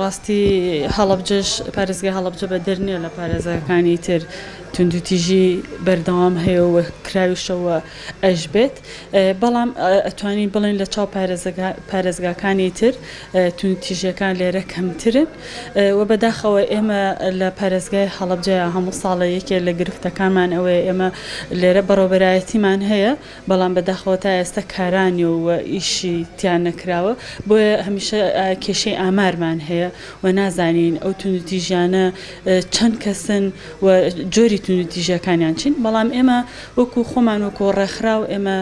بەڕاستی هەڵەبجەش پارێزگای هەڵەبجە بە دەرنیە لە پارێزەکانی تر توندوتیژی بەردەوام هەیە و کراویشەوە ئەش بێت بەڵام ئەتوانین بڵێن لە چاو پارێزگاکانی تر توندوتیژیەکان لێرە کەمترن و بەداخەوە ئێمە لە پارێزگای هەڵەبجەیە هەموو ساڵە یەکێ لە گرفتەکانمان ئەوەیە ئێمە لێرە بەڕێوەبەرایەتیمان هەیە بەڵام بەداخەوە تا ئێستا کارانی و ئیشی تیان نەکراوە بۆیە هەمیشە کێشەی ئامارمان هەیە و نازانین ئەو توندوتیژیانە چەند کەسن و جۆری توندوتیژیەکانیان چین بەڵام ئێمە وەکو خۆمان وەکو ڕێکخراو ئێمە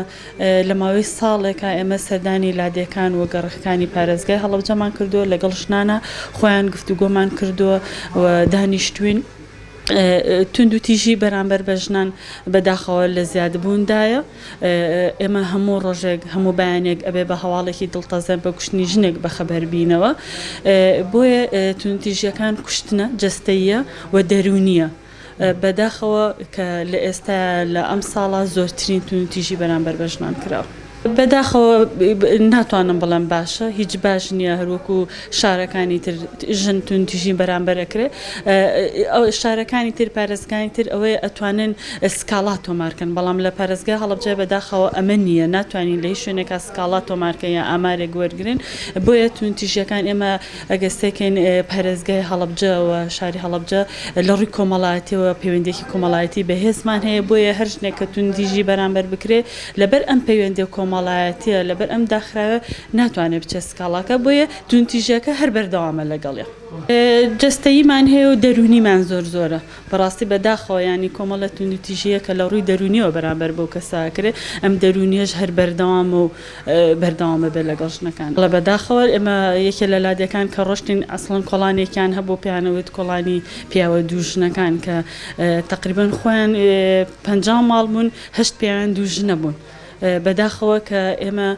لە ماوەی ساڵێکە ئێمە سەردانی لادێکان و گەڕەکانی پارێزگای هەڵەبجەمان کردووە لەگەڵ ژنانە خۆیان گفتوگۆمان کردووە و دانیشتوین توندوتیژی بەرامبەر بە ژنان بەداخەوە لە زیادبووندایە ئێمە هەموو ڕۆژێک هەموو بەیانێک ئەبێ بە هەواڵێکی دڵتەزە بە کوشتنی ژنێک بەخەبەر بینەوە بۆیە توندوتیژیەکان کوشتنە جەستەیە و دەرونیە بەداخەوە کە لە ئێستا لە ئەم ساڵە زۆرترین توندوتیژی بەرامبەر بە ژنان کراوە بەداخەوە ناتوانم بڵێم باشە هیچ باش نییە هەروەکو شارەکانی تر ژن توندوتیژی بەرامبەرەکرێ شارەکانی تر پارێزگانی تر ئەوەیە ئەتوانن سکاڵا تۆمارکەن بەڵام لە پارێزگای هەڵەبجە بەداخەوە ئەمە نییە ناتوانین لە هیچ شوێنێکە سکاڵا تۆمارکە یا ئامارێک وەرگرن بۆیە توندوتیژیەکان ئێمە ئەگەستێکین پارێزگای هەڵەبجە و شاری هەڵەبجە لە ڕووی کۆمەڵایەتیەوە پەیوەندێکی کۆمەڵایەتی بەهێزمان هەیە بۆیە هەر ژنێک کە توندوتیژی بەرامبەر بکرێ لەبەر ئەم پەیوەندی کۆمەڵایەتیە لەبەر ئەم داخراوە ناتوانێت بچێت سکاڵاکە بۆیە توندوتیژیەکە هەر بەردەوامە لەگەڵیە جەستەییمان هەیە و دەرونیمان زۆرە بەڕاستی بەداخەوە ینی کۆمەڵە توندوتیژیە کە لە ڕووی دەرونیەوە بەرامبەر بەو کەساکرێت ئەم دەرونیەش هەر بەردەوام و بەردەوامە بێت لەگەڵ ژنەکان لە بەداخەوە ئێمە یەکێ لە لادەکان کە ڕۆشتین ئەسڵەن کۆڵانێکیان هەبوو پیانەوەیت کۆڵانی پیاوە دوو ژنەکان کە تقریبان خۆیان 50 ماڵ بوون 8 پیاویان دوو ژنە بوون بەداخەوە کە ئێمە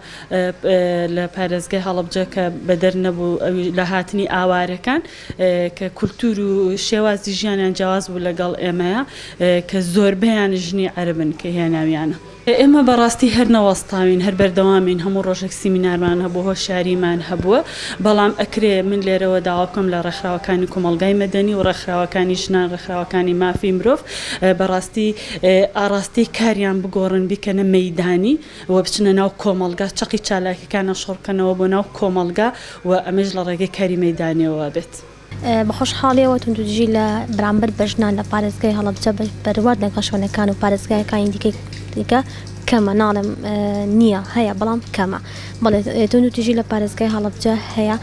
لە پارێزگای هەڵەبجە کە بەدەر نەبوو لە هاتنی ئاوارەکان کە کولتور و شێوازی ژیانیان جیاواز بوو لەگەڵ ئێمەیە کە زۆربەیان ژنی عەربن کە هێناویانە ئێمە بەڕاستی هەر نەوەستاوین هەر بەردەوامین هەموو ڕۆژێک سیمینارمان هەبوو هۆشیاریمان هەبووە بەڵام ئەکرێ من لێرەوە داوا بکەم لە ڕێکخراوەکانی کۆمەڵگای مەدەنی و ڕێکخراوەکانی ژنان ڕێکخراوەکانی مافی مرۆڤ بەڕاستی ئاڕاستی کاریان بگۆڕن بیکەنە مەیدانی و بچنە ناو کۆمەڵگا چەقی چالاکیەکانە شۆڕکەنەوە بۆ ناو کۆمەڵگا و ئەمەش لە ڕێگەی کاری مەیدانیەوە بێت بەخۆشحاڵیەوە توندوتیژی لە بەرامبەر بە ژنان لە پارێزگای هەڵەبجە بەرواد لەگەڵ شوێنەکان و پارێزگایەکانی دیکە کەمە ناڵم نییە هەیە بەڵام کەمە بەڵێ توندوتیژی لە پارێزگای هەڵەبجە هەیە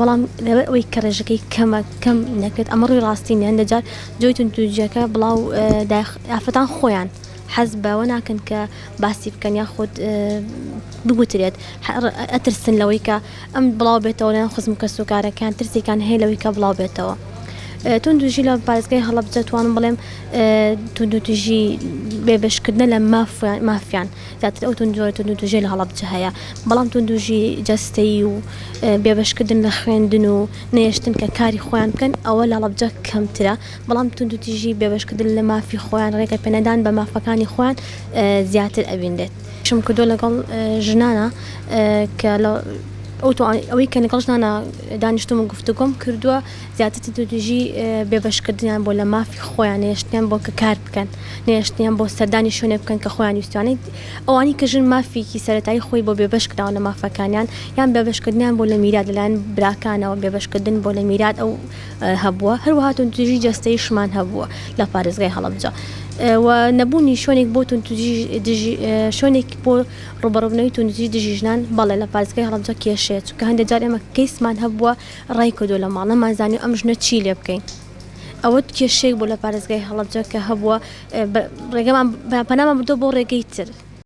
بەڵام لەبەر ئەوەی کە ڕێژەکەی کەم نەکرێت ئەمە ڕووی ڕاستی نیە هەندێک جۆی توندوتیژیەکە بڵاو ئافرەتان خۆیان حەز بەوە ناکەن کە باسی بکەن یاخود بگوترێت ئەترسن لەوەی کە ئەم بڵاو بێتەوە لەیان خزم کە سوکارەکان ترسێکان هەیە لەوەی کە بڵاو بێتەوە توندوتیژی لە پارێزگای هەڵەبجە توانم بڵێم توندوتیژی بێبەشکردنە لە مافیان زیاتر ئەو توندوتیژی لە هەڵەبجە هەیە بەڵام توندوتیژی جەستەیی و بێبەشکردن لە خوێندن و نێشتن کە کاری خۆیان بکەن ئەوە لە هەڵەبجە کەمترە بەڵام توندوتیژی بێبەشکردن لە مافی خۆیان ڕێگە پێنەدان بە مافەکانی خۆیان زیاتر ئەبیندێت شم کردو لەگەڵ ژنانە کە ئەوەی کە لەگەڵ ژنانە دانیشتوم و گفتوگۆم کردووە زیاتر توندوتیژی بێبەشکردنیان بۆ لە مافی خۆیان نێشتیان بۆ کە کار بکەن نێشتیان بۆ سەردانی شوێنێ بکەن کە خۆیان ویستوانێت ئەوانی کە ژن مافێکی سەرەتایی خۆی بۆ بێبەشکراوە لە مافەکانیان یان بێبەشکردنیان بۆ لە میرات لەلایەن براکانەوە بێبەشکردن بۆ لە میرات ئەو هەبووە هەروەها توندوتیژی جەستەیی شمان هەبووە لە پارێزگای هەڵەبجە و نەبوونی شوێنێک بۆ شوێنێک بۆ ڕوبەڕوونەوەی توندوتیژی دژی ژنان بەڵێ لە پارێزگای هەڵەبجە کێشێت چونکە هەندێک جار ئێمە کەیسمان هەبووە ڕای کردو لە ماڵ نەمانزانی ئەم ژنە چی لێ بکەین ئەوە کێشەیەک بۆ لە پارێزگای هەڵەبجە کە هەبووە ڕێگەمان پەنامان بردۆ بۆ ڕێگەی تر